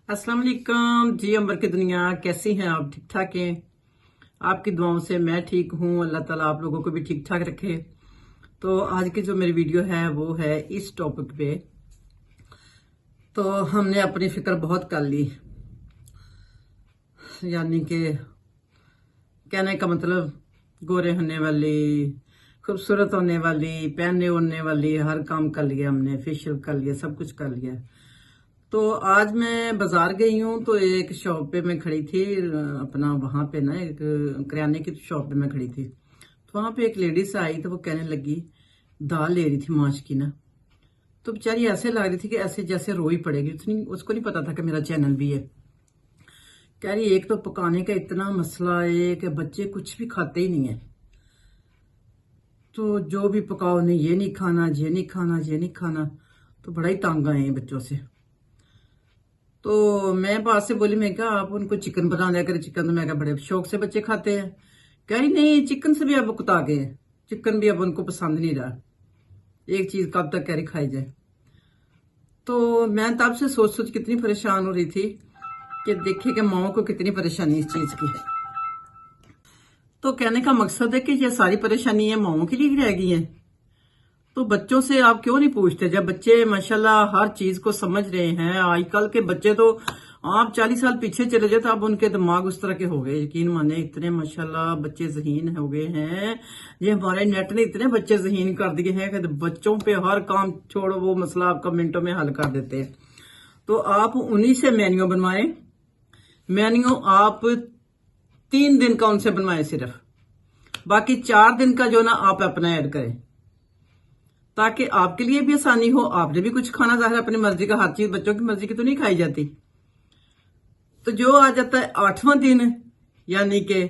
अस्सलाम वालेकुम जी। अंबर की दुनिया कैसी हैं आप? ठीक ठाक हैं? आपकी दुआओं से मैं ठीक हूँ। अल्लाह ताला आप लोगों को भी ठीक ठाक रखे। तो आज की जो मेरी वीडियो है वो है इस टॉपिक पे। तो हमने अपनी फिक्र बहुत कर ली, यानी कि कहने का मतलब गोरे होने वाली, खूबसूरत होने वाली, पहने ओढ़ने वाली, हर काम कर लिया हमने, फेशियल कर लिया, सब कुछ कर लिया। तो आज मैं बाजार गई हूँ तो एक शॉप पे मैं खड़ी थी, अपना वहां पे ना एक किराने की शॉप पे मैं खड़ी थी। तो वहां पे एक लेडीज आई तो वो कहने लगी, दाल ले रही थी माश की ना। तो बेचारी ऐसे लग रही थी कि ऐसे जैसे रोई पड़ेगी। उसको नहीं पता था कि मेरा चैनल भी है। कह रही एक तो पकाने का इतना मसला है कि बच्चे कुछ भी खाते ही नहीं है। तो जो भी पकाओ, नहीं ये नहीं खाना, ये नहीं खाना, ये नहीं खाना। तो बड़ा ही तंग आए हैं बच्चों से। तो मैं बात से बोली, मैं क्या आप उनको चिकन बना दिया करें। चिकन तो मैं क्या बड़े शौक से बच्चे खाते हैं। कह रही नहीं, चिकन से भी अब कुता गए हैं, चिकन भी अब उनको पसंद नहीं रहा। एक चीज कब तक कह रही खाई जाए। तो मैं तब से सोच सोच कितनी परेशान हो रही थी कि देखिए कि माओ को कितनी परेशानी इस चीज की है। तो कहने का मकसद है कि ये सारी परेशानी है माओ के लिए रह गई है। तो बच्चों से आप क्यों नहीं पूछते, जब बच्चे माशाल्लाह हर चीज को समझ रहे हैं। आजकल के बच्चे तो आप 40 साल पीछे चले जाए तो अब उनके दिमाग उस तरह के हो गए। यकीन माने इतने माशाल्लाह बच्चे ज़हीन हो गए हैं। ये हमारे नेट ने इतने बच्चे ज़हीन कर दिए हैं कि बच्चों पे हर काम छोड़ो, वो मसला आपका मिनटों में हल कर देते हैं। तो आप उन्हीं से मेन्यू बनवाएं। मेन्यू आप 3 दिन का उनसे बनवाएं सिर्फ, बाकी 4 दिन का जो ना आप अपना ऐड करें, ताकि आपके लिए भी आसानी हो। आपने भी कुछ खाना, ज़ाहिर अपनी मर्जी का, हर चीज बच्चों की मर्जी की तो नहीं खाई जाती। तो जो आ जाता है 8वां दिन, यानी कि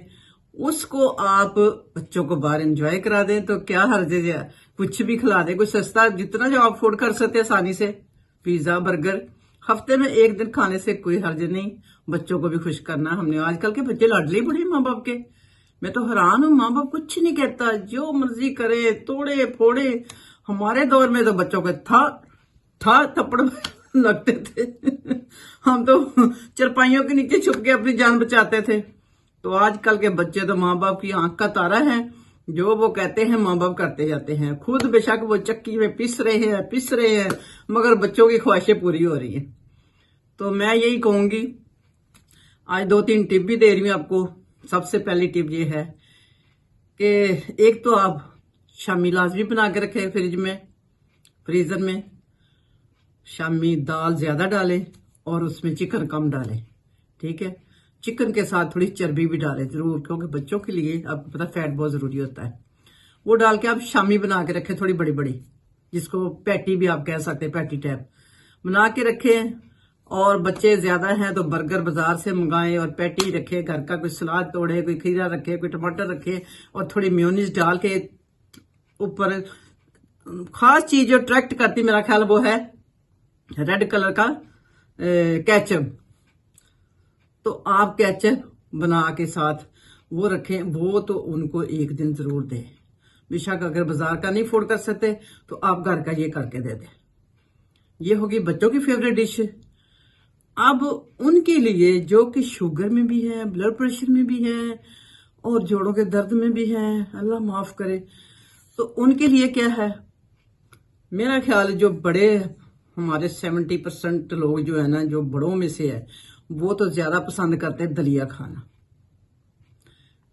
उसको आप बच्चों को बाहर एंजॉय करा दें तो क्या हर्ज है। कुछ भी खिला दें, कुछ सस्ता, जितना जो आप अफोर्ड कर सकते हैं आसानी से। पिज्जा, बर्गर हफ्ते में 1 दिन खाने से कोई हर्ज नहीं। बच्चों को भी खुश करना हमने। आजकल के बच्चे लाडले बड़े माँ बाप के। मैं तो हैरान हूं, माँ बाप कुछ नहीं कहता, जो मर्जी करे, तोड़े फोड़े। हमारे दौर में तो बच्चों के था थप्पड़ लगते थे। हम तो चरपाइयों के नीचे छुप के अपनी जान बचाते थे। तो आजकल के बच्चे तो माँ बाप की आंख का तारा है। जो वो कहते हैं माँ बाप करते जाते हैं। खुद बेशक वो चक्की में पिस रहे हैं, मगर बच्चों की ख्वाहिशें पूरी हो रही है। तो मैं यही कहूंगी, आज 2-3 टिप भी दे रही हूँ आपको। सबसे पहली टिप ये है कि एक तो आप शामी लाजमी बना के रखें फ्रिज में, फ्रीजर में। शामी दाल ज्यादा डालें और उसमें चिकन कम डालें, ठीक है। चिकन के साथ थोड़ी चर्बी भी डालें जरूर, क्योंकि बच्चों के लिए आपको पता फैट बहुत जरूरी होता है। वो डाल के आप शामी बना के रखें, थोड़ी बड़ी बड़ी, जिसको पैटी भी आप कह सकते हैं, पैटी टाइप बना के रखें। और बच्चे ज्यादा हैं तो बर्गर बाजार से मंगाएं और पैटी रखे घर का। कोई सलाद तोड़े, कोई खीरा रखे, कोई टमाटर रखे और थोड़ी मेयोनीज डाल के ऊपर। खास चीज जो अट्रैक्ट करती मेरा ख्याल वो है रेड कलर का केचप। तो आप केचप बना के साथ वो रखें। वो तो उनको 1 दिन जरूर दें। बेशक अगर बाजार का नहीं अफोर्ड कर सकते तो आप घर का ये करके दे दें। ये होगी बच्चों की फेवरेट डिश। अब उनके लिए जो कि शुगर में भी है, ब्लड प्रेशर में भी है और जोड़ों के दर्द में भी है, अल्लाह माफ करे, तो उनके लिए क्या है, मेरा ख्याल जो बड़े हमारे 70% लोग जो है ना, जो बड़ों में से है, वो तो ज्यादा पसंद करते हैं दलिया खाना,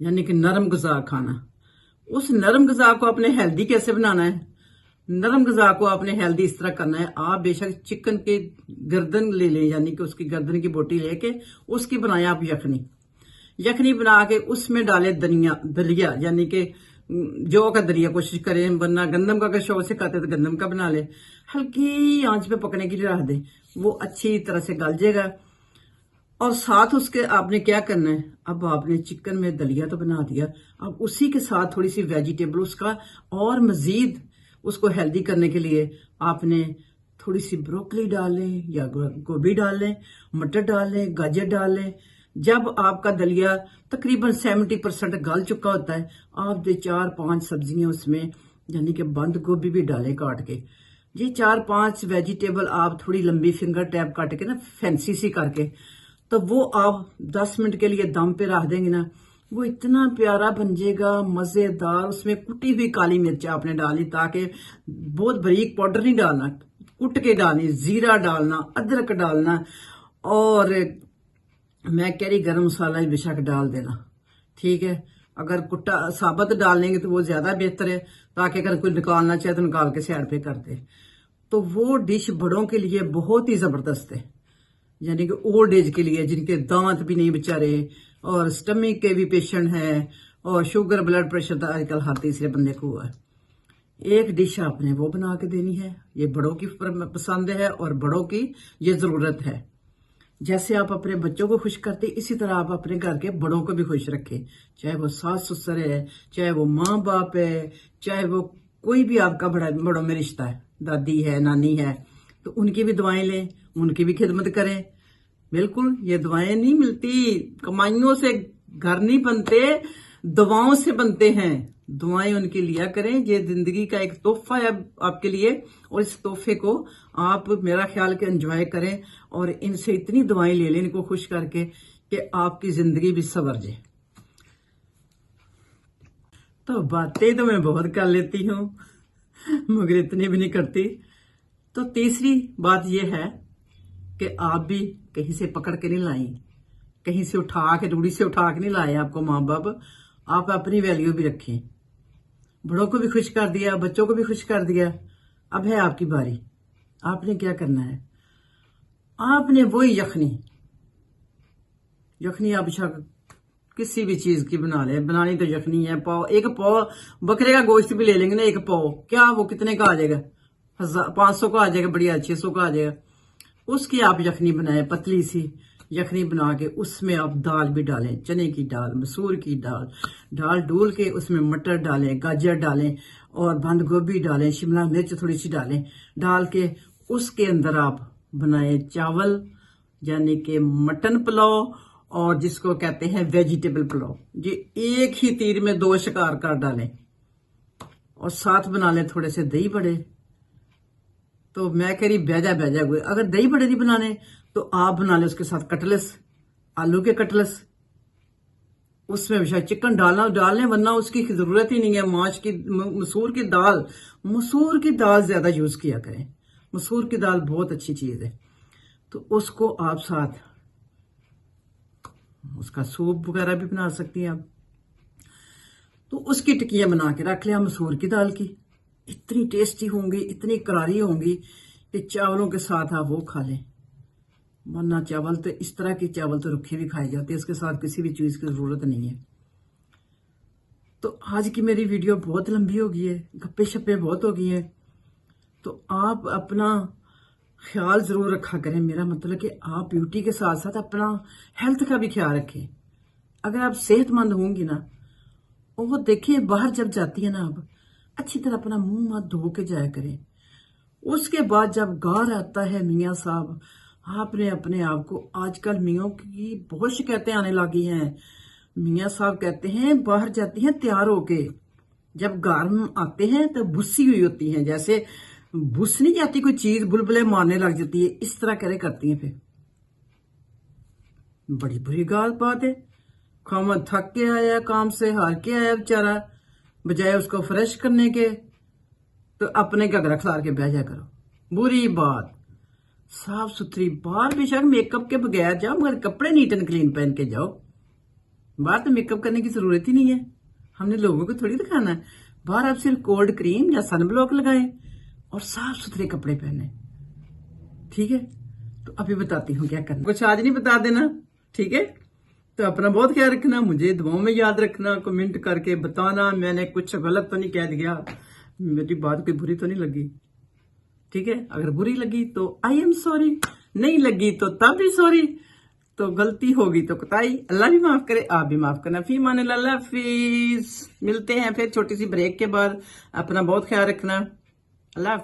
यानी कि नरम गजा खाना। उस नरम गजा को आपने हेल्दी कैसे बनाना है? नरम गजा को आपने हेल्दी इस तरह करना है। आप बेशक चिकन के गर्दन ले लें, यानी कि उसकी गर्दन की बोटी लेके उसकी बनाएं आप यखनी। यखनी बना के उसमें डालें दलिया, यानी कि जौ का दलिया कोशिश करें, वरना गंदम का अगर शौक से खाते तो गंदम का बना ले। हल्की आंच पे पकने के लिए रख दें, वो अच्छी तरह से गल जाएगा। और साथ उसके आपने क्या करना है, अब आपने चिकन में दलिया तो बना दिया, अब उसी के साथ थोड़ी सी वेजिटेबल उसका और मजीद उसको हेल्दी करने के लिए आपने थोड़ी सी ब्रोकली डाल लें या गोभी डाल लें, मटर डाल लें, गाजर डाल लें। जब आपका दलिया तकरीबन 70% गल चुका होता है, आप दे 4-5 सब्जियां उसमें, यानी कि बंद गोभी भी डालें काट के। ये 4-5 वेजिटेबल आप थोड़ी लंबी फिंगर टैप काट के ना फैंसी सी करके, तो वो आप 10 मिनट के लिए दम पे रख देंगे ना, वो इतना प्यारा बन जाएगा, मजेदार। उसमें कुटी हुई काली मिर्च आपने डाली, ताकि बहुत बारीक पाउडर नहीं डालना, कुट के डालनी, जीरा डालना, अदरक डालना, और मैं कह रही गरम मसाला ही बेशक डाल देना, ठीक है। अगर कुट्टा साबुत डाल लेंगे तो वो ज्यादा बेहतर है, ताकि अगर कोई निकालना चाहे तो निकाल के साइड पे कर दे। तो वो डिश बड़ों के लिए बहुत ही जबरदस्त है, यानी कि ओल्ड एज के लिए, जिनके दांत भी नहीं बेचारे, और स्टमक के भी पेशेंट हैं, और शुगर ब्लड प्रेशर तो आजकल हर तीसरे बंदे को हुआ है। एक डिश आपने वो बना के देनी है, ये बड़ों की पसंद है और बड़ों की ये जरूरत है। जैसे आप अपने बच्चों को खुश करते, इसी तरह आप अपने घर के बड़ों को भी खुश रखें, चाहे वो सास ससुर है, चाहे वो माँ बाप है, चाहे वो कोई भी आपका बड़ों में रिश्ता है, दादी है, नानी है, तो उनकी भी दुआएं लें, उनकी भी खिदमत करें। बिल्कुल, ये दुआएं नहीं मिलती, कमाइयों से घर नहीं बनते, दुआओं से बनते हैं। दुआएं उनकी लिया करें, ये जिंदगी का एक तोहफा है आपके लिए, और इस तोहफे को आप मेरा ख्याल के एंजॉय करें, और इनसे इतनी दुआएं ले लें इनको खुश करके कि आपकी जिंदगी भी संवर जाए। तो बातें तो मैं बहुत कर लेती हूँ, मगर इतनी भी नहीं करती। तो तीसरी बात यह है कि आप भी कहीं से पकड़ के नहीं लाई, कहीं से उठा के, रूढ़ी से उठा के नहीं लाए आपको माँ बाप। आप अपनी वैल्यू भी रखें, बड़ों को भी खुश कर दिया, बच्चों को भी खुश कर दिया। अब है आपकी बारी, आपने क्या करना है, आपने वही यखनी आप किसी भी चीज की बना ले, बनानी तो यखनी है। पाव, एक पाव बकरे का गोश्त भी ले लेंगे ना, एक पाव, क्या वो कितने का आ जाएगा, 500 का आ जाएगा, बढ़िया 600 का आ जाएगा। उसकी आप यखनी बनाए, पतली सी यखनी बना के उसमें आप दाल भी डालें, चने की दाल, मसूर की दाल डूल के उसमें मटर डालें, गाजर डालें, और बंद गोभी डालें, शिमला मिर्च थोड़ी सी डालें, डाल के उसके अंदर आप बनाए चावल, यानी कि मटन पुलाव, और जिसको कहते हैं वेजिटेबल पुलाव। ये एक ही तीर में 2 शिकार कर डालें, और साथ बना लें थोड़े से दही बड़े। तो मैं कह रही बेजा हुए, अगर दही बड़े नहीं बनाने तो आप बना ले उसके साथ कटलेस, आलू के कटलेस, उसमें शायद चिकन डालने, वरना उसकी जरूरत ही नहीं है। मसूर की दाल ज्यादा यूज किया करें, मसूर की दाल बहुत अच्छी चीज है। तो उसको आप साथ उसका सूप वगैरह भी बना सकती हैं आप। तो उसकी टिक्कियां बना के रख लिया मसूर की दाल की, इतनी टेस्टी होंगी, इतनी करारी होंगी कि चावलों के साथ आप वो खा लें। वरना चावल तो, इस तरह के चावल तो रुखे भी खाए जाते हैं, इसके साथ किसी भी चीज की जरूरत नहीं है। तो आज की मेरी वीडियो बहुत लंबी हो गई है, गप्पे शप्पे बहुत हो गई हैं। तो आप अपना ख्याल जरूर रखा करें, मेरा मतलब कि आप ब्यूटी के साथ साथ अपना हेल्थ का भी ख्याल रखें। अगर आप सेहतमंद होंगी ना, और वो देखिए बाहर जब जाती है ना, आप अच्छी तरह अपना मुंह हाथ धो के जाया करें। उसके बाद जब घर आता है मियाँ साहब, आपने अपने आप को, आजकल मियों की बहुत शिकायतें आने लगी हैं। मियाँ साहब कहते हैं बाहर जाती हैं तैयार होके, जब घर आते हैं तो बुस्सी हुई होती हैं, जैसे बुस नहीं जाती कोई चीज, बुलबुले मारने लग जाती है, इस तरह करे करती हैं। फिर बड़ी बुरी बात है। खामद थक के आया, काम से हार के आया बेचारा, बजाय उसको फ्रेश करने के तो अपने घगरा खिलार के बह जाया करो। बुरी बात। साफ सुथरी बाहर बेशक मेकअप के बगैर जाओ, मगर कपड़े नीट एंड क्लीन पहन के जाओ। बाहर तो मेकअप करने की जरूरत ही नहीं है, हमने लोगों को थोड़ी दिखाना है। बाहर आप सिर्फ कोल्ड क्रीम या सन ब्लॉक लगाएं और साफ सुथरे कपड़े पहने, ठीक है। तो अभी बताती हूँ क्या करना, कुछ आज नहीं बता देना, ठीक है। तो अपना बहुत ख्याल रखना, मुझे दुआओं में याद रखना, कमेंट करके बताना मैंने कुछ गलत तो नहीं कह दिया, मेरी बात कोई बुरी तो नहीं लगी, ठीक है। अगर बुरी लगी तो आई एम सॉरी, नहीं लगी तो तब भी सॉरी। तो गलती होगी तो कोताही, अल्लाह भी माफ करे, आप भी माफ करना। फी मान अल्लाह हाफिज। मिलते हैं फिर छोटी सी ब्रेक के बाद, अपना बहुत ख्याल रखना, अल्लाह।